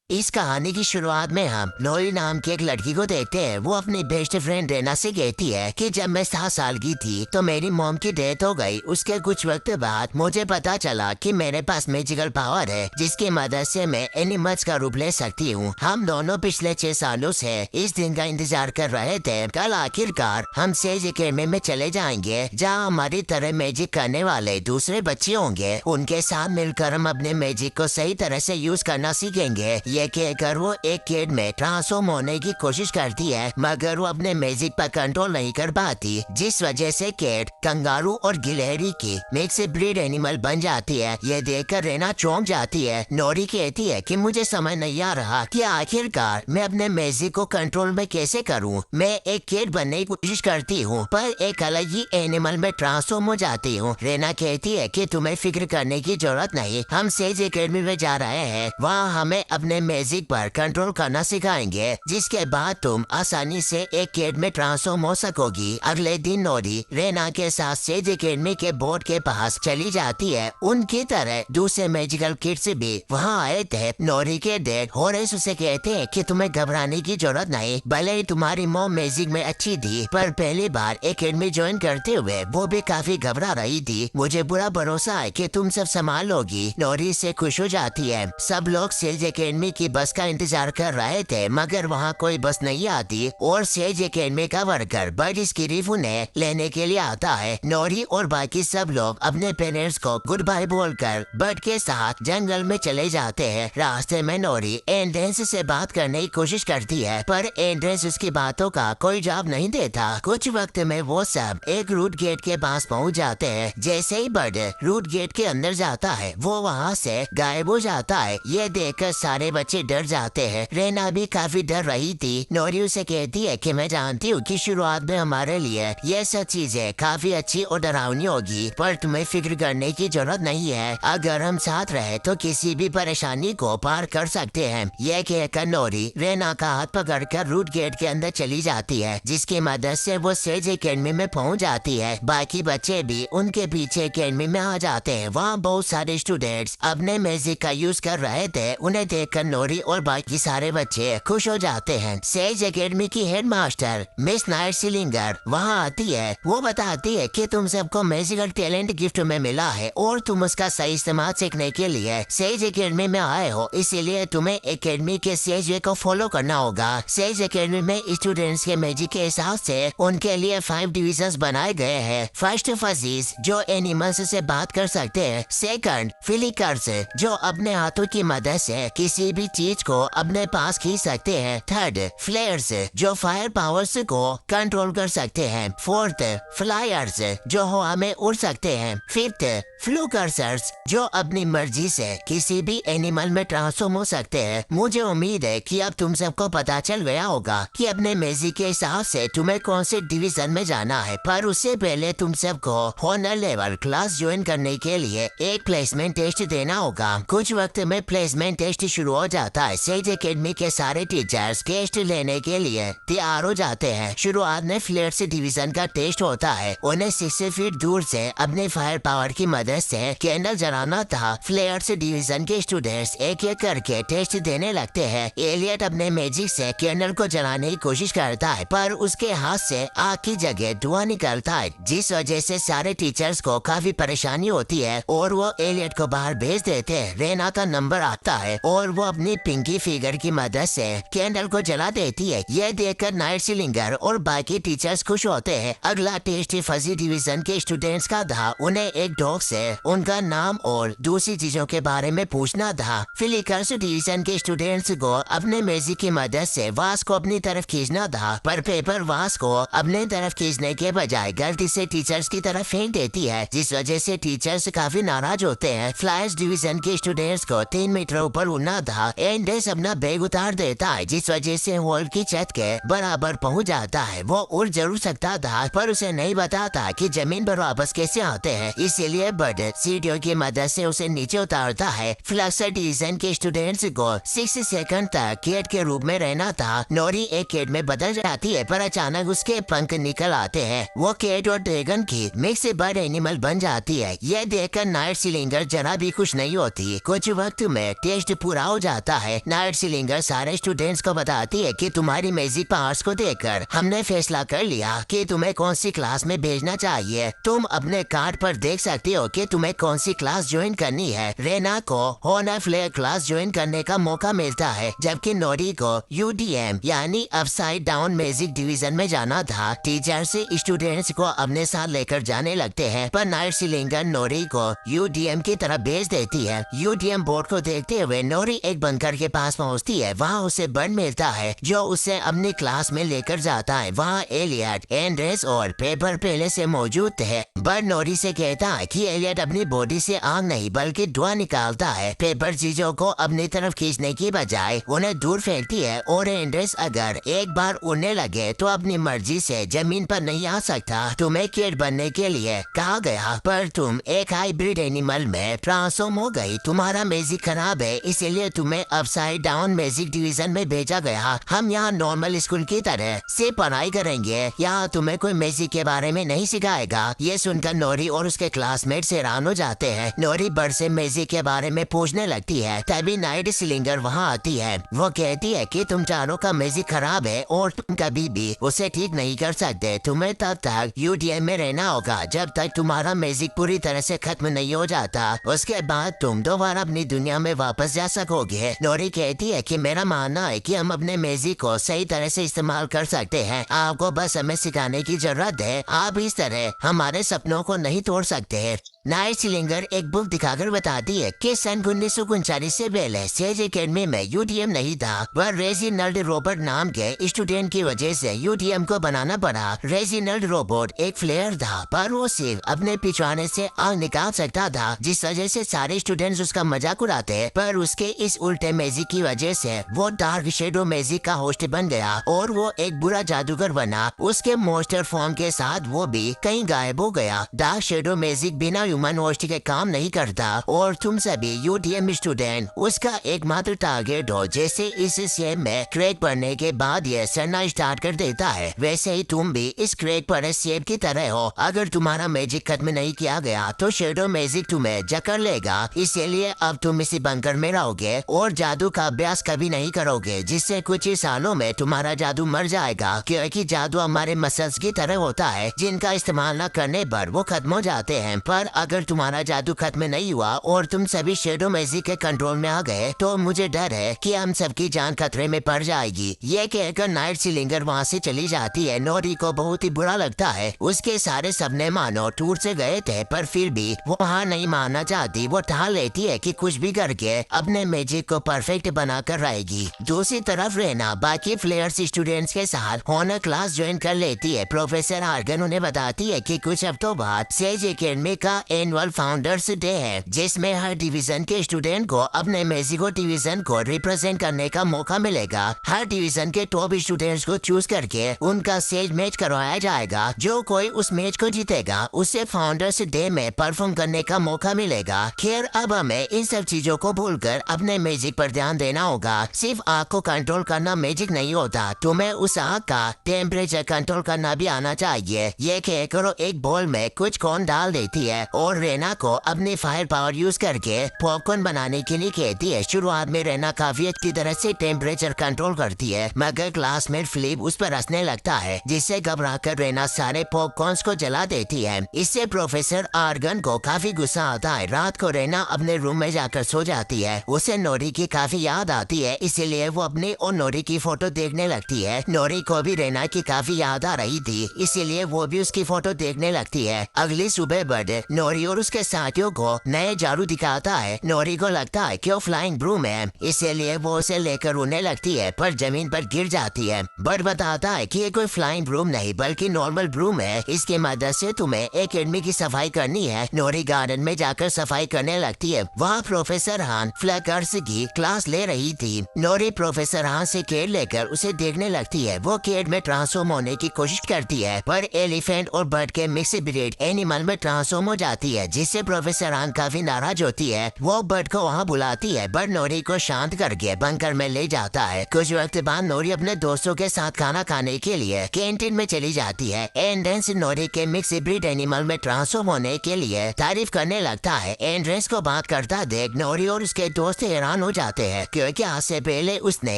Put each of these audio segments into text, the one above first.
इस कहानी की शुरुआत में हम नोरी नाम की एक लड़की को देखते हैं। वो अपनी बेस्ट फ्रेंड रेना से कहती है कि जब मैं 7 साल की थी तो मेरी मॉम की डेथ हो गई। उसके कुछ वक्त बाद मुझे पता चला कि मेरे पास मैजिकल पावर है जिसकी मदद से मैं एनिमल्स का रूप ले सकती हूँ। हम दोनों पिछले 6 सालों से इस दिन का इंतजार कर रहे थे। कल आखिरकार हम सेज एकेडमी में चले जाएंगे जहाँ हमारी तरह मैजिक करने वाले दूसरे बच्चे होंगे। उनके साथ मिलकर हम अपने मैजिक को सही तरह से यूज करना सीखेंगे। ये कहकर वो एक किड में ट्रांसफॉर्म होने की कोशिश करती है मगर वो अपने मैजिक पर कंट्रोल नहीं कर पाती, जिस वजह से किड कंगारू और गिलहरी की मिक्स ब्रीड एनिमल बन जाती है। ये देखकर रेना चौंक जाती है। नोरी कहती है कि मुझे समझ नहीं आ रहा कि आखिरकार मैं अपने मैजिक को कंट्रोल में कैसे करूं। मैं एक किड बनने की कोशिश करती हूँ पर एक अलग ही एनिमल में ट्रांसफॉर्म हो जाती हूँ। रेना कहती है कि तुम्हें फिक्र करने की जरूरत नहीं, हम सेज एकेडमी में जा रहे हैं, वहाँ हमें अपने मैजिक पर कंट्रोल करना सिखाएंगे जिसके बाद तुम आसानी से एक किड में ट्रांसफॉर्म हो सकोगी। अगले दिन नोरी रेना के साथ सेज एकेडमी के बोर्ड के पास चली जाती है। उनकी तरह दूसरे मैजिकल किड्स भी वहाँ आए थे। नोरी के डैड होरेस उसे कहते हैं कि तुम्हें घबराने की जरूरत नहीं, भले ही तुम्हारी मॉम मैजिक में अच्छी थी पर पहली बार एकेडमी ज्वाइन करते हुए वो भी काफी घबरा रही थी। मुझे पूरा भरोसा है कि तुम सब संभाल लोगी। नोरी से खुश हो जाती है। सब लोग सेज एकेडमी की बस का इंतजार कर रहे थे मगर वहाँ कोई बस नहीं आती और सेज एकेडमी का वर्कर बर्ड स्किरीफ उन्हें लेने के लिए आता है। नोरी और बाकी सब लोग अपने पेरेंट्स को गुड बाय बोलकर बर्ड के साथ जंगल में चले जाते हैं। रास्ते में नोरी एंड्रेंस से बात करने की कोशिश करती है पर एंड्रेंस उसकी बातों का कोई जवाब नहीं देता। कुछ वक्त में वो सब एक रूट गेट के पास पहुँच जाते हैं। जैसे ही बर्ड रूट गेट के अंदर जाता है वो वहाँ से गायब हो जाता है। ये देखकर सारे बच्चे डर जाते हैं। रेना भी काफी डर रही थी। नोरी उसे कहती है कि मैं जानती हूँ कि शुरुआत में हमारे लिए ये सब चीजें काफी अच्छी और डरावनी होगी पर तुम्हें फिक्र करने की जरूरत नहीं है। अगर हम साथ रहे तो किसी भी परेशानी को पार कर सकते हैं। ये कहकर नोरी रेना का हाथ पकड़कर रूट गेट के अंदर चली जाती है जिसकी मदद से वो सेज एकेडमी में पहुँच जाती है। बाकी बच्चे भी उनके पीछे एकेडमी में आ जाते हैं। वहाँ बहुत सारे स्टूडेंट्स अपने मैजिक का यूज कर रहे थे। उन्हें देखकर नोरी और बाकी सारे बच्चे खुश हो जाते हैं। सेज एकेडमी की हेड मास्टर मिस नाइट सिलिंगर वहाँ आती है। वो बताती है कि तुम सबको मैजिकल टैलेंट गिफ्ट में मिला है और तुम उसका सही इस्तेमाल सीखने के लिए सेज एकेडमी में आए हो, इसीलिए तुम्हें एकेडमी के सेज वे को फॉलो करना होगा। सेज एकेडमी में स्टूडेंट्स के मैजिक के हिसाब से उनके लिए 5 डिविजन्स बनाए गए हैं। फर्स्ट फजीज जो एनिमल्स से बात कर सकते हैं। सेकंड फिलिकर्स जो अपने हाथों की मदद से किसी भी चीज को अपने पास खींच सकते हैं। थर्ड फ्लेयर्स जो फायर पावर्स को कंट्रोल कर सकते हैं। फोर्थ फ्लायर्स जो हवा में उड़ सकते हैं। फिफ्थ फ्लूकर्सर्स जो अपनी मर्जी से किसी भी एनिमल में ट्रांसफॉर्म हो सकते हैं। मुझे उम्मीद है कि अब तुम सबको पता चल गया होगा कि अपने मैजिक के हिसाब से तुम्हें कौन से डिवीजन में जाना है, पर उससे पहले तुम सबको हॉनर लेवल क्लास ज्वाइन करने के लिए एक प्लेसमेंट टेस्ट देना होगा। कुछ वक्त में प्लेसमेंट टेस्ट शुरू हो जाता है। सेज एकेडमी के सारे टीचर्स टेस्ट लेने के लिए तैयार हो जाते हैं। शुरुआत में फ्लेयर्स डिवीजन का टेस्ट होता है। उन्हें 6 फीट दूर से अपने फायर पावर की मदद से कैंडल जलाना था। फ्लेयर्स डिवीजन के स्टूडेंट्स एक एक करके टेस्ट देने लगते हैं। एलियट अपने मैजिक से कैंडल को जलाने की कोशिश करता है पर उसके हाथ से आग की जगह धुआं निकलता है, जिस वजह से सारे टीचर्स को काफी परेशानी होती है और वो एलियट को बाहर भेज देते हैं। रेना का नंबर आता है और वो अपनी पिंकी फिगर की मदद से कैंडल को जला देती है। यह देखकर नाइट सिलिंगर और बाकी टीचर्स खुश होते हैं। अगला टेस्ट फजी डिवीजन के स्टूडेंट्स का था। उन्हें एक डॉग से उनका नाम और दूसरी चीजों के बारे में पूछना था। फिलिकर्स डिवीजन के स्टूडेंट्स को अपने मैजिक की मदद से वास को अपनी तरफ खींचना था पर पेपर वास को अपने तरफ खींचने के बजाय गलती से टीचर्स की तरफ फेंक देती है, जिस वजह से टीचर्स काफी नाराज होते हैं। फ्लायर्स डिवीजन के स्टूडेंट्स को 3 मीटर ऊपर उड़ना था। एंडेस अपना बैग उतार देता है जिस वजह से हॉल की छत के बराबर पहुंच जाता है। वो उड़ जरूर सकता था पर उसे नहीं बताता कि जमीन पर वापस कैसे आते हैं, इसीलिए बर्ड सीढ़ियों की मदद से उसे नीचे उतारता है। फ्लक्सर डिवीजन के स्टूडेंट्स को 6 सेकंड तक केट के रूप में रहना था। नोरी एक केट में बदल जाती है पर अचानक उसके पंख निकल आते हैं। वो केट और ड्रैगन की मिक्स बर्ड एनिमल बन जाती है। यह देखकर नाइट सिलिंगर जरा भी खुश नहीं होती। कुछ वक्त में टेस्ट पूरा हो जाता जाता है। नाइट सिलिंगर सारे स्टूडेंट्स को बताती है कि तुम्हारी मैजिक पावर्स को देखकर हमने फैसला कर लिया कि तुम्हें कौन सी क्लास में भेजना चाहिए। तुम अपने कार्ड पर देख सकती हो कि तुम्हें कौन सी क्लास ज्वाइन करनी है। रेना को हॉनर फ्लेयर क्लास ज्वाइन करने का मौका मिलता है, जबकि नोरी को UDM यानी अपसाइड डाउन मैजिक डिवीजन में जाना था। टीचर से स्टूडेंट्स को अपने साथ लेकर जाने लगते हैं, पर नाइट सिलिंगर नोरी को UDM की तरफ भेज देती है। UDM बोर्ड को देखते हुए नोरी एक बंकर के पास पहुंचती है। वहाँ उसे बर्न मिलता है जो उसे अपनी क्लास में लेकर जाता है। वहाँ एलियट, एंड्रेस और पेपर पहले से मौजूद थे। बर्न नोरी से कहता है कि एलियट अपनी बॉडी से आग नहीं बल्कि धुआं निकालता है। पेपर चीजों को अपनी तरफ खींचने की बजाय उन्हें दूर फेंकती है और एंड्रेस अगर एक बार उड़ने लगे तो अपनी मर्जी से जमीन पर नहीं आ सकता। तुम्हें किड बनने के लिए कहा गया, पर तुम एक हाइब्रिड एनिमल में ट्रांसफॉर्म हो गई। तुम्हारा मैजिक खराब है, इसीलिए तुम्हें अपसाइड डाउन मैजिक डिवीजन में भेजा गया। हम यहाँ नॉर्मल स्कूल की तरह से पढ़ाई करेंगे, यहाँ तुम्हें कोई मैजिक के बारे में नहीं सिखाएगा। ये सुनकर नोरी और उसके क्लासमेट्स हैरान हो जाते हैं। नोरी बर्ड से मैजिक के बारे में पूछने लगती है। तभी नाइट सिलिंगर वहाँ आती है। वो कहती है कि तुम चारों का मैजिक खराब है और तुम कभी भी उसे ठीक नहीं कर सकते। तुम्हें तब तक UDM में रहना होगा जब तक तुम्हारा मैजिक पूरी तरह से खत्म नहीं हो जाता। उसके बाद तुम दोबारा अपनी दुनिया में वापस जा सकोगे। नोरी कहती है कि मेरा मानना है कि हम अपने मैजिक को सही तरह से इस्तेमाल कर सकते हैं, आपको बस हमें सिखाने की जरूरत है। आप इस तरह हमारे सपनों को नहीं तोड़ सकते। नाइट सिलिंगर एक बुक दिखाकर बताती है कि सन 1939 से पहले सेज एकेडमी में UDM नहीं था। वह रेजिनल्ड रॉबर्ट नाम के स्टूडेंट की वजह से UDM को बनाना पड़ा। रेजिनल्ड रॉबर्ट एक फ्लेयर था, पर वो सिर्फ अपने पिछवाड़े से आग निकाल सकता था, जिस वजह से सारे स्टूडेंट्स उसका मजाक उड़ाते। पर उसके इस उल्टे मैजिक की वजह से वो डार्क शेडो मैजिक का होस्ट बन गया और वो एक बुरा जादूगर बना। उसके मॉन्स्टर फॉर्म के साथ वो भी कहीं गायब हो गया। डार्क शेडो मैजिक बिना ह्यूमन होस्ट के काम नहीं करता और तुम सभी UDM स्टूडेंट उसका एकमात्र टारगेट हो। जैसे इस शेप में क्रैक पड़ने के बाद ये सड़ना स्टार्ट कर देता है, वैसे ही तुम भी इस क्रैक पड़े शेप की तरह हो। अगर तुम्हारा मैजिक खत्म नहीं किया गया तो शेडो मैजिक तुम्हें जकड़ लेगा। इसीलिए अब तुम इसी बंकर में रहोगे और जादू का अभ्यास कभी नहीं करोगे, जिससे कुछ ही सालों में तुम्हारा जादू मर जाएगा, क्योंकि जादू हमारे मसल्स की तरह होता है जिनका इस्तेमाल न करने पर वो खत्म हो जाते हैं। पर अगर तुम्हारा जादू खत्म नहीं हुआ और तुम सभी शेडो मैजिक के कंट्रोल में आ गए तो मुझे डर है कि हम सबकी जान खतरे में पड़ जाएगी। ये कहकर नाइट सिलिंगर वहाँ से चली जाती है। नोरी को बहुत ही बुरा लगता है। उसके सारे सपने मानो टूट से गए थे, पर फिर भी वो हार नहीं मानना चाहती। वो ठान लेती है कि कुछ भी करके अपने मैजिक को परफेक्ट बनाकर रहेगी। दूसरी तरफ रहना बाकी फ्लेयर्स स्टूडेंट्स के साथ हॉनर क्लास ज्वाइन कर लेती है। प्रोफेसर आर्गन उन्हें बताती है कि कुछ हफ्तों बाद सेज एकेडमी का एनुअल फाउंडर्स डे है, जिसमें हर डिवीजन के स्टूडेंट को अपने मैजिको डिवीजन को रिप्रेजेंट करने का मौका मिलेगा। हर डिवीजन के टॉप स्टूडेंट्स को चूज करके उनका स्टेज मैच करवाया जाएगा। जो कोई उस मैच को जीतेगा उसे फाउंडर्स डे में परफॉर्म करने का मौका मिलेगा। खैर अब हमें इन सब चीजों को भूलकर अपने मैजिक पर ध्यान देना होगा। सिर्फ आग को कंट्रोल करना मैजिक नहीं होता, तुम्हें उस आग का टेम्परेचर कंट्रोल करना भी आना चाहिए। ये कहकर एक बॉल में कुछ कॉर्न डाल देती है और रेना को अपनी फायर पावर यूज करके पॉपकॉर्न बनाने के लिए कहती है। शुरुआत में रेना काफी अच्छी तरह से टेम्परेचर कंट्रोल करती है, मगर क्लासमेट फिलिप उस पर हंसने लगता है, जिससे घबराकर रेना सारे पॉपकॉर्न्स को जला देती है। इससे प्रोफेसर आर्गन को काफी गुस्सा आता है। रात को रेना अपने रूम में जाकर सो जाती है। उसे नोरी की काफी याद आती है, इसीलिए वो अपनी और नोरी की फोटो देखने लगती है। नोरी को भी रेना की काफी याद आ रही थी, इसीलिए वो भी उसकी फोटो देखने लगती है। अगली सुबह बर्ड नोरी और उसके साथियों को नए जादू दिखाता है। नोरी को लगता है कि वो फ्लाइंग ब्रूम है, इसीलिए वो उसे लेकर उड़ने लगती है, पर जमीन पर गिर जाती है। बर्ड बताता है कि ये कोई फ्लाइंग ब्रूम नहीं बल्कि नॉर्मल ब्रूम है, इसकी मदद से तुम्हें एकेडमी की सफाई करनी है। नोरी गार्डन में जाकर सफाई करने लगती है। वहाँ प्रोफेसर हान फ्लैकर्स की क्लास ले रही थी। नोरी प्रोफेसर हान से केड लेकर उसे देखने लगती है। वो केड में ट्रांसफॉर्म होने की कोशिश करती है, पर एलिफेंट और बर्ड के मिक्स ब्रीड एनिमल में ट्रांसफॉर्म हो जाती जाती है, जिससे प्रोफेसर आंग काफी नाराज होती है। वो बर्ड को वहाँ बुलाती है। बर्ड नोरी को शांत करके बंकर में ले जाता है। कुछ वक्त बाद नोरी अपने दोस्तों के साथ खाना खाने के लिए कैंटीन में चली जाती है। एंड्रेंस नोरी के मिक्स ब्रीड एनिमल में ट्रांसफॉर्म होने के लिए तारीफ करने लगता है। एंड्रेंस को बात करता देख नोरी और उसके दोस्त हैरान हो जाते हैं, क्योंकि आज से पहले उसने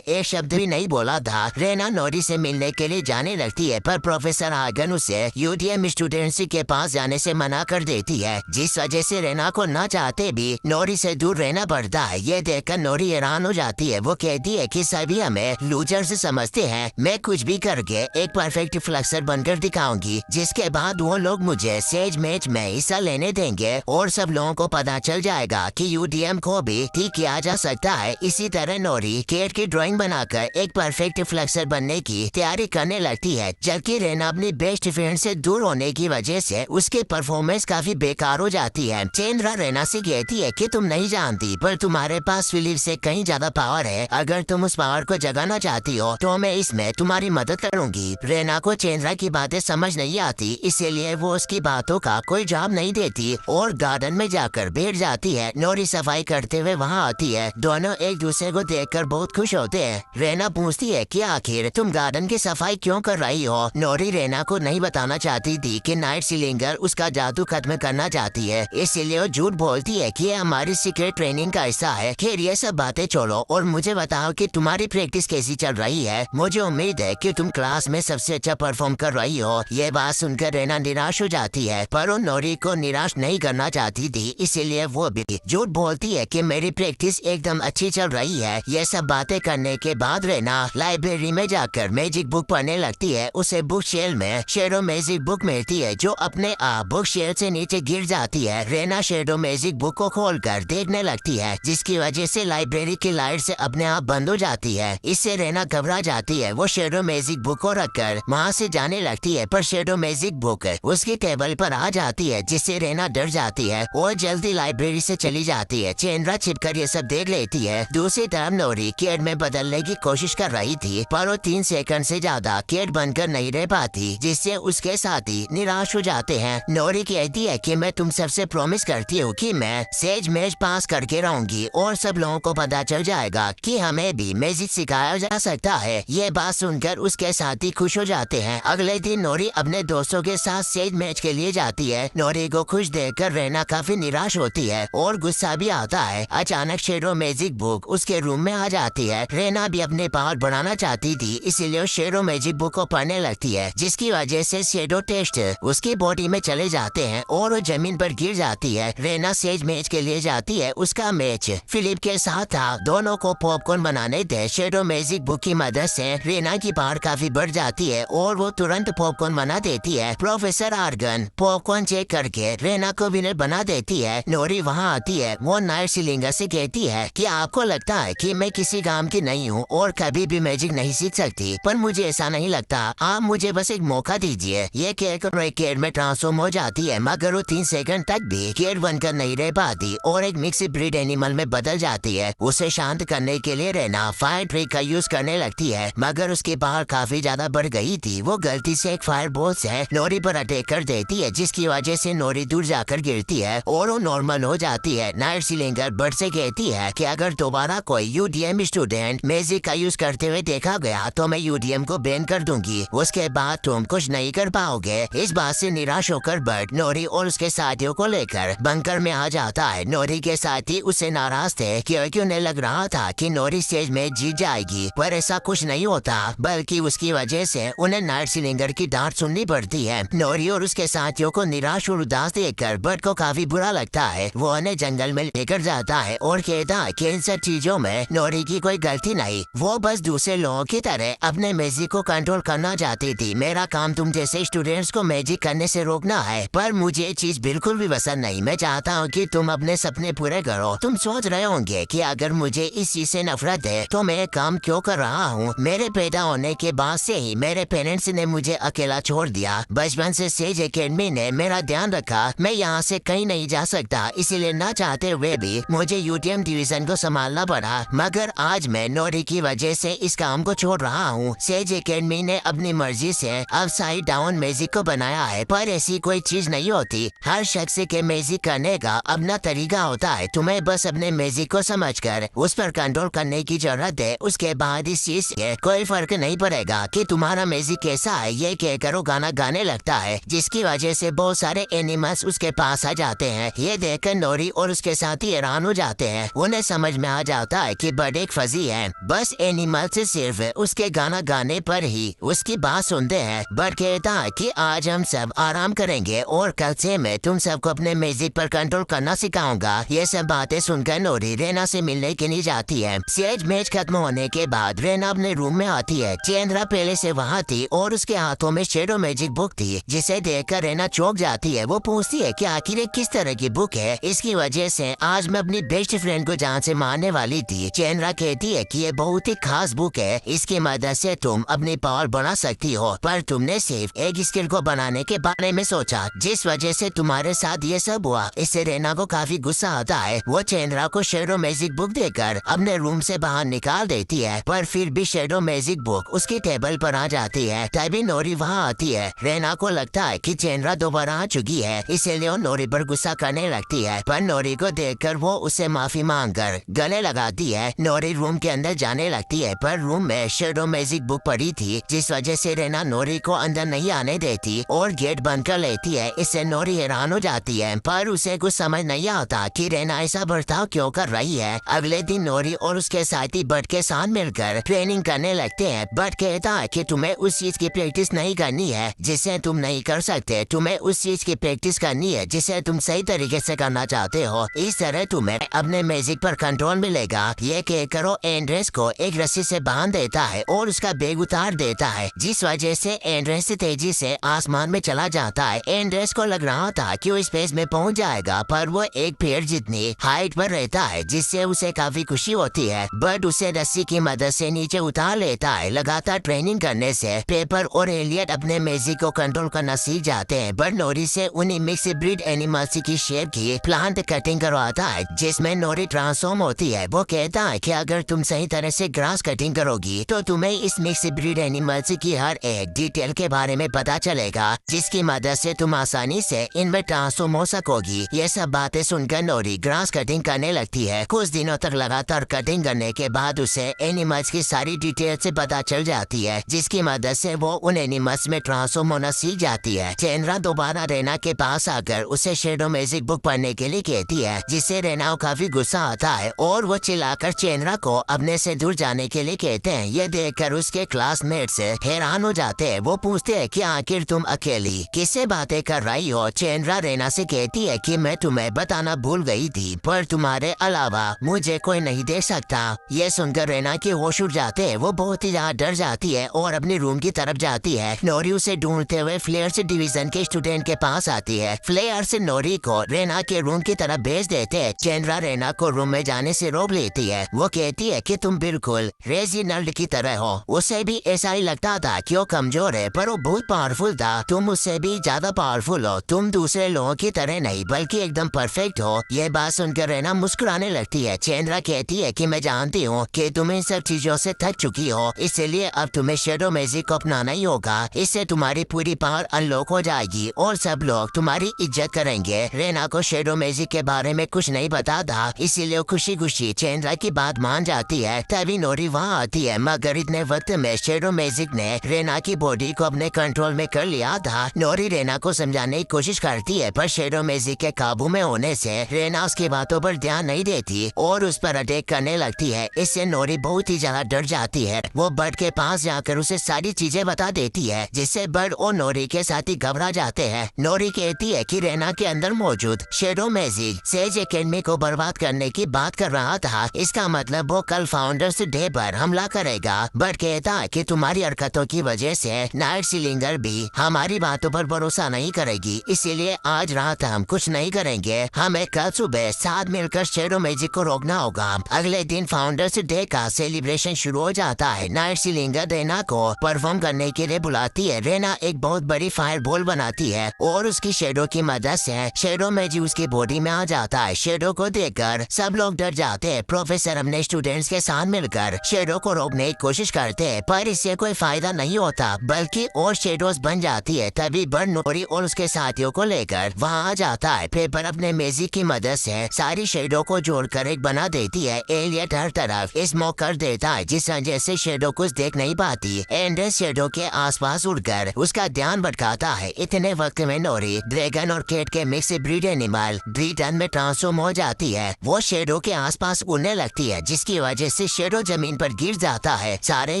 एक शब्द भी नहीं बोला था। रेना नोरी से मिलने के लिए जाने लगती है, पर प्रोफेसर आर्गन उसे यूडीएम स्टूडेंट्स के पास जाने से मना कर देती है, जिस वजह से रेना को न चाहते भी नोरी से दूर रहना पड़ता है। ये देखकर नोरी हैरान हो जाती है। वो कहती है कि सभी हमें लूजर्स समझते हैं, मैं कुछ भी करके एक परफेक्ट फ्लक्सर बनकर दिखाऊंगी, जिसके बाद वो लोग मुझे सेज मैच में हिस्सा लेने देंगे और सब लोगों को पता चल जाएगा कि यूडीएम को भी ठीक किया जा सकता है। इसी तरह नोरी केट की ड्राइंग बनाकर एक परफेक्ट फ्लक्सर बनने की तैयारी करने लगती है, जबकि रेना अपनी बेस्ट फ्रेंड से दूर होने की वजह से उसकी परफॉर्मेंस काफी बेकार हो जाती है। चेंद्रा रेना से कहती है कि तुम नहीं जानती, पर तुम्हारे पास फिलिप से कहीं ज्यादा पावर है। अगर तुम उस पावर को जगाना चाहती हो तो मैं इसमें तुम्हारी मदद करूंगी। रेना को चेंद्रा की बातें समझ नहीं आती, इसीलिए वो उसकी बातों का कोई जवाब नहीं देती और गार्डन में जाकर बैठ जाती है। नोरी सफाई करते हुए वहाँ आती है। दोनों एक दूसरे को देखकर बहुत खुश होते हैं। रेना पूछती है कि आखिर तुम गार्डन की सफाई क्यों कर रही हो। नोरी रेना को नहीं बताना चाहती थी कि नाइट सिलिंगर उसका जादू खत्म करना चाहती है, इसलिए वो झूठ बोलती है कि ये हमारी सीक्रेट ट्रेनिंग का हिस्सा है। खैर ये सब बातें छोड़ो और मुझे बताओ कि तुम्हारी प्रैक्टिस कैसी चल रही है। मुझे उम्मीद है कि तुम क्लास में सबसे अच्छा परफॉर्म कर रही हो। ये बात सुनकर रेना निराश हो जाती है, पर वो नोरी को निराश नहीं करना चाहती थी, इसीलिए वो भी झूठ बोलती है कि मेरी प्रैक्टिस एकदम अच्छी चल रही है। ये सब बातें करने के बाद रेना लाइब्रेरी में जाकर मैजिक बुक पढ़ने लगती है। उसे बुक शेल्फ में शेडो मैजिक बुक मिलती है, जो अपने आप बुक शेल्फ से नीचे गिर जाती है। रेना शेडो मैजिक बुक को खोलकर देखने लगती है, जिसकी वजह से लाइब्रेरी की लाइट से अपने आप बंद हो जाती है। इससे रेना घबरा जाती है। वो शेडो मैजिक बुक को रखकर वहाँ से जाने लगती है, पर शेडो मैजिक बुक उसकी टेबल पर आ जाती है, जिससे रेना डर जाती है और जल्दी लाइब्रेरी से चली जाती है। चेंद्रा छिपकर ये सब देख लेती है। दूसरी तरफ नोरी केट में बदलने की कोशिश कर रही थी, पर वो 3 सेकंड से ज्यादा केट बनकर नहीं रह पाती, जिससे उसके साथी निराश हो जाते हैं। नोरी कहती है कि मैं तुम सबसे प्रॉमिस करती हूँ कि मैं सेज मैच पास करके रहूंगी और सब लोगों को पता चल जाएगा कि हमें भी मैजिक सिखाया जा सकता है। ये बात सुनकर उसके साथी खुश हो जाते हैं। अगले दिन नोरी अपने दोस्तों के साथ सेज मैच के लिए जाती है। नोरी को खुश देखकर रेना काफी निराश होती है और गुस्सा भी आता है। अचानक शेडो मैजिक बुक उसके रूम में आ जाती है। रेना भी अपने पावर बढ़ाना चाहती थी, इसीलिए शेडो मैजिक बुक को पढ़ने लगती है, जिसकी वजह से शेडो टेस्ट उसकी बॉडी में चले जाते हैं और वो जमीन पर गिर जाती है। रेना सेज मैच के लिए जाती है। उसका मैच फिलिप के साथ था। दोनों को पॉपकॉर्न बनाने थे। शेडो मैजिक बुक की मदद से रेना की पावर काफी बढ़ जाती है और वो तुरंत पॉपकॉर्न बना देती है। प्रोफेसर आर्गन पॉपकॉर्न चेक करके रेना को विनर बना देती है। नोरी वहाँ आती है। वो नाइट सिलिंगर से कहती है कि आपको लगता है कि मैं किसी काम की नहीं हूँ और कभी भी मैजिक नहीं सीख सकती, पर मुझे ऐसा नहीं लगता। आप मुझे बस एक मौका दीजिए। ये कहकर एक केट में ट्रांसफॉर्म हो जाती है, मगर वो 3 सेकंड तक भी केट बनकर नहीं रह पाती और एक मिक्स ब्रीड एनिमल में बदल जाती है। उसे शांत करने के लिए रेना फायर ट्रिक का यूज करने लगती है, मगर उसकी पावर काफी ज्यादा बढ़ गई थी। वो गलती से एक फायर बॉल से नोरी पर अटैक कर देती है, जिसकी वजह से नोरी दूर जाकर गिरती है और वो नॉर्मल हो जाती है। नाइट सिलिंगर बर्ड से कहती है कि अगर दोबारा कोई यूडीएम स्टूडेंट मैजिक का यूज करते हुए देखा गया तो मैं यूडीएम को बैन कर दूंगी, उसके बाद तुम कुछ नहीं कर पाओगे। इस बात से निराश होकर बर्ड नोरी और उसके साथियों को लेकर बंकर में आ जाता है। नोरी के साथी उससे नाराज थे, क्योंकि उन्हें लग रहा था कि नोरी स्टेज में जीत जाएगी, पर ऐसा कुछ नहीं होता, बल्कि उसकी वजह से उन्हें नाइट सिलिंगर की डांट सुननी पड़ती है। नोरी और उसके साथियों को निराश और उदास देखकर बर्ड को काफी बुरा लगता है। वो उन्हें जंगल में लेकर जाता है और कहता है कि इन सब चीजों में नोरी की कोई गलती नहीं, वो बस दूसरे लोगों की तरह अपने मैजिक को कंट्रोल करना चाहती थी। मेरा काम तुम जैसे स्टूडेंट्स को मैजिक करने से रोकना है, पर मुझे ये चीज बिल्कुल भी पसंद नहीं। मैं चाहता हूँ कि तुम अपने सपने पूरे करो। तुम सोच रहे होंगे कि अगर मुझे इस चीज से नफरत है तो मैं काम क्यों कर रहा हूँ। मेरे पैदा होने के बाद से ही मेरे पेरेंट्स ने मुझे अकेला छोड़ दिया। बचपन से सेज एकेडमी ने मेरा ध्यान रखा। मैं यहाँ से कहीं नहीं जा सकता, इसीलिए ना चाहते हुए भी मुझे यूटीएम डिवीजन को संभालना पड़ा, मगर आज मैं नोरी की वजह से इस काम को छोड़ रहा हूँ। सेज एकेडमी ने अपनी मर्जी से अपसाइड डाउन मैजिक को बनाया है, पर ऐसी कोई चीज नहीं होती। हर शख्स के म्यूजिक करने का अपना तरीका होता है। तुम्हें बस अपने म्यूजिक को समझकर उस पर कंट्रोल करने की जरूरत है। उसके बाद इस चीज से कोई फर्क नहीं पड़ेगा कि तुम्हारा म्यूजिक कैसा है। ये कहकर वो गाना गाने लगता है, जिसकी वजह से बहुत सारे एनिमल्स उसके पास आ जाते हैं। ये देखकर नोरी और उसके साथी हैरान हो जाते हैं। उन्हें समझ में आ जाता है कि बर्ड एक फजी है। बस एनिमल से सिर्फ उसके गाना गाने पर ही उसकी बात सुनते हैं। बर्ड कहता है कि आज हम सब आराम करेंगे और कल से मैं तुम सबको अपने म्यूजिक पर कंट्रोल करना सिखाऊंगा। ये सब बातें सुनकर नोरी रेना से मिलने के लिए जाती है। स्टेज मैच खत्म होने के बाद रेना अपने रूम में आती है। चंद्रा पहले से वहाँ थी और उसके हाथों में शेडो मैजिक बुक थी, जिसे देखकर रेना चौंक जाती है। वो पूछती है कि आखिर ये किस तरह की बुक है। इसकी वजह से आज मैं अपनी बेस्ट फ्रेंड को जान से मारने वाली थी। चंद्रा कहती है कि ये बहुत ही खास बुक है, इसकी मदद से तुम अपनी पावर बढ़ा सकती हो, पर तुमने सिर्फ एक स्किल को बनाने के बारे में सोचा, जिस वजह से तुम्हारे साथ ये सब हुआ। इससे रेना को काफी गुस्सा आता है। वो चंद्रा को शेडो मैजिक बुक देकर अपने रूम से बाहर निकाल देती है, पर फिर भी शेडो मैजिक बुक उसकी टेबल पर आ जाती है। तभी नोरी वहाँ आती है। रेना को लगता है कि चंद्रा दोबारा आ चुकी है, इसीलिए वो नोरी पर गुस्सा करने लगती है। पर नोरी को देखकर वो उससे माफी मांगकर गले लगाती है। नोरी रूम के अंदर जाने लगती है, पर रूम में शेडो मैजिक बुक पड़ी थी, जिस वजह से रेना नोरी को अंदर नहीं आने देती और गेट बंद कर लेती है। इससे नोरी हैरान हो जाती है, पर उसे कुछ समझ नहीं आता कि रेना ऐसा बर्ताव क्यों कर रही है। अगले दिन नोरी और उसके साथी बट के साथ मिलकर ट्रेनिंग करने लगते हैं। बट कहता है कि तुम्हें उस चीज की प्रैक्टिस नहीं करनी है जिसे तुम नहीं कर सकते, तुम्हें उस चीज की प्रैक्टिस करनी है जिसे तुम सही तरीके से करना चाहते हो। इस तरह तुम्हें अपने म्यूजिक पर कंट्रोल मिलेगा। ये कहकर वो एंड्रेस को एक रस्सी से बांध देता है और उसका बैग उतार देता है, जिस वजह से एंड्रेस तेजी से आसमान में चला जाता है। एंड्रेस को लग रहा था कि वो स्पेस में पहुंच जाएगा, पर वो एक पेड़ जितनी हाइट पर रहता है, जिससे उसे काफी खुशी होती है। बट उसे रस्सी की मदद से नीचे उतार लेता है। लगातार ट्रेनिंग करने से पेपर और एलियट अपने म्यूजिक को कंट्रोल करना सीख जाते हैं। बट नोरी से उन्हें मिक्स ब्रीड एनिमल्स की शेप की प्लांट कटिंग करवाता है, जिसमें नोरी ट्रांसफॉर्म होती है। वो कहता है कि अगर तुम सही तरह से ग्रास कटिंग करोगी तो तुम्हें इस मिक्स ब्रीड एनिमल्स की हर एक डिटेल के बारे में पता चलेगा, जिसकी मदद से तुम आसानी से इनमें ट्रांसफॉर्म हो सकोगी। ये सब बातें सुनकर नोरी ग्रास कटिंग करने लगती है। कुछ दिनों तक लगातार कटिंग करने के बाद उसे एनिमल्स की सारी डिटेल से पता चल जाती है, जिसकी मदद से वो उन एनिमल्स में ट्रांसफॉर्म होना सीख जाती है। चंद्रा दोबारा रेना के पास आकर उसे शेडो मैजिक बुक पढ़ने के लिए कहती है, जिससे रेना को काफी गुस्सा आता है और वो चिल्लाकर चंद्रा को अपने से दूर जाने के लिए कहते हैं। ये देखकर उसके क्लासमेट्स हैरान हो जाते हैं। वो पूछते हैं कि आखिर तुम अकेली किससे बातें कर रही हो। चंद्रा रेना से कहती है कि मैं तुम्हें बताना भूल गई थी, पर तुम्हारे अलावा मुझे कोई नहीं देख सकता। ये सुनकर रेना के होश उड़ जाते हैं। वो बहुत ही ज्यादा डर जाती है और अपनी रूम की तरफ जाती है। नोरी उसे ढूंढते हुए फ्लेयर्स डिवीजन के स्टूडेंट के पास आती है। फ्लेयर्स नोरी को रेना के रूम की तरफ भेज देते हैं। चंद्रा रेना को रूम में जाने से रोक लेती है। वो कहती है कि तुम बिल्कुल रेजिनाल्ड की तरह हो। उसे भी ऐसा ही लगता था कि वो कमजोर है, पर वो बहुत पावरफुल था। तुम उससे भी ज्यादा पावरफुल हो। तुम दूसरे लोगों की तरह नहीं बल्कि एकदम परफेक्ट हो। ये बात सुनकर रेना मुस्कुराने लगती है। चंद्रा कहती है कि मैं जानती हूँ कि तुम इन सब चीजों से थक चुकी हो, इसलिए अब तुम्हें शेडो मैजिक को अपनाना ही होगा। इससे तुम्हारी पूरी पावर अनलॉक हो जाएगी और सब लोग तुम्हारी इज्जत करेंगे। रेना को शेडो मैजिक के बारे में कुछ नहीं पता था, इसीलिए खुशी खुशी चंद्रा की बात मान जाती है। तभी नोरी वहाँ आती है, मगर इतने वक्त में शेडो मैजिक ने रेना की बॉडी को अपने कंट्रोल में कर लिया था। नोरी रेना को समझाने की कोशिश करती है, पर शेडो मैजिक के काबू में होने से रेना उसकी बातों पर ध्यान नहीं देती और उस पर अटैक करने लगती है। इससे नोरी बहुत ही ज्यादा डर जाती है। वो बर्ड के पास जाकर उसे सारी चीजें बता देती है, जिससे बर्ड और नोरी के साथी घबरा जाते हैं। नोरी कहती है कि रेना के अंदर मौजूद शेडो मैजिक सेज एकेडमी को बर्बाद करने की बात कर रहा था। इसका मतलब वो कल फाउंडर्स डे पर हमला करेगा। बर्ड कहता है कि तुम्हारी हरकतों की वजह से नाइट सिलिंगर भी हमारी बातों पर भरोसा नहीं करेगी, इसीलिए आज रात हम कुछ नहीं करेंगे। हमें कल सुबह साथ मिलकर शेडो मैजिक को रोकना होगा। अगले दिन फाउंडर्स डे का सेलिब्रेशन शुरू हो जाता है। नाइट सिलिंगर रेना को परफॉर्म करने के लिए बुलाती है। रेना एक बहुत बड़ी फायर बॉल बनाती है और उसकी शेडो की मदद से शेडो मैजिक उसकी बॉडी में आ जाता है। शेडो को देखकर सब लोग डर जाते हैं। प्रोफेसर अपने स्टूडेंट्स के साथ मिलकर शेडो को रोकने की कोशिश करते हैं, पर इससे कोई फायदा नहीं होता, बल्कि और शेडोज बन जाती है। तभी बर्ड नोरी और उसके साथियों को लेकर वहाँ आ जाता है। पेपर अपने मैजिक की मदद से सारी शेडो को जोड़कर एक बना देती है। एलियट हर तरफ स्मोक कर देता है जिस वजह से शेडो कुछ देख नहीं पाती। एंडर शेडो के आसपास उड़कर उसका ध्यान भटकाता है। इतने वक्त में नोरी ड्रैगन और कैट के मिक्स ब्रीड एनिमल ड्रीटन में ट्रांसफॉर्म हो जाती है। वो शेडो के आसपास उड़ने लगती है जिसकी वजह से शेडो जमीन पर गिर जाता है। सारे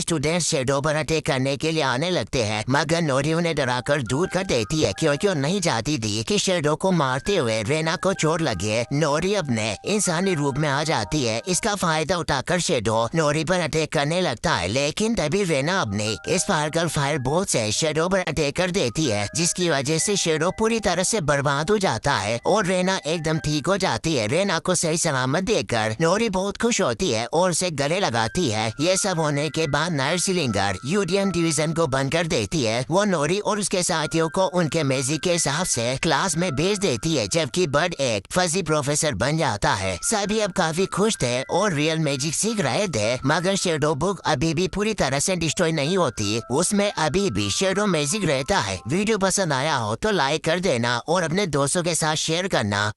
स्टूडेंट शेडो पर अटैक करने के लिए आने लगते हैं मगर नोरी उन्हें डराकर दूर कर देती है क्योंकि वो नहीं चाहती थी कि शेडो को मारते हुए रेना को चोट लगे। नोरी अपने इंसानी रूप में आ जाती है। इसका फायदा उठाकर शेडो नोरी पर अटैक करने लगता है लेकिन तभी रेना अपने इस स्पार्कल फायर बोल्ट से शेडो पर अटैक कर देती है जिसकी वजह से शेडो पूरी तरह से बर्बाद हो जाता है और रेना एकदम ठीक हो जाती है। रेना को सही सलामत देखकर नोरी बहुत खुश होती है और उसे गले लगाती है। ये सब होने के बाद नाइट सिलिंगर यूडीएम डिवीजन को बंद कर देती है। वो नोरी और उसके साथियों को उनके मैजिक के हिसाब से क्लास में भेज देती है जबकि बर्ड एक फजी प्रोफेसर बन जाता है। सभी अब काफी खुश थे और रियल मैजिक सीख रहे थे मगर शेडो बुक अभी भी पूरी तरह से डिस्ट्रॉय नहीं होती। उसमें अभी भी शेडो मैजिक रहता है। वीडियो पसंद आया हो तो लाइक कर देना और अपने दोस्तों के साथ शेयर करना।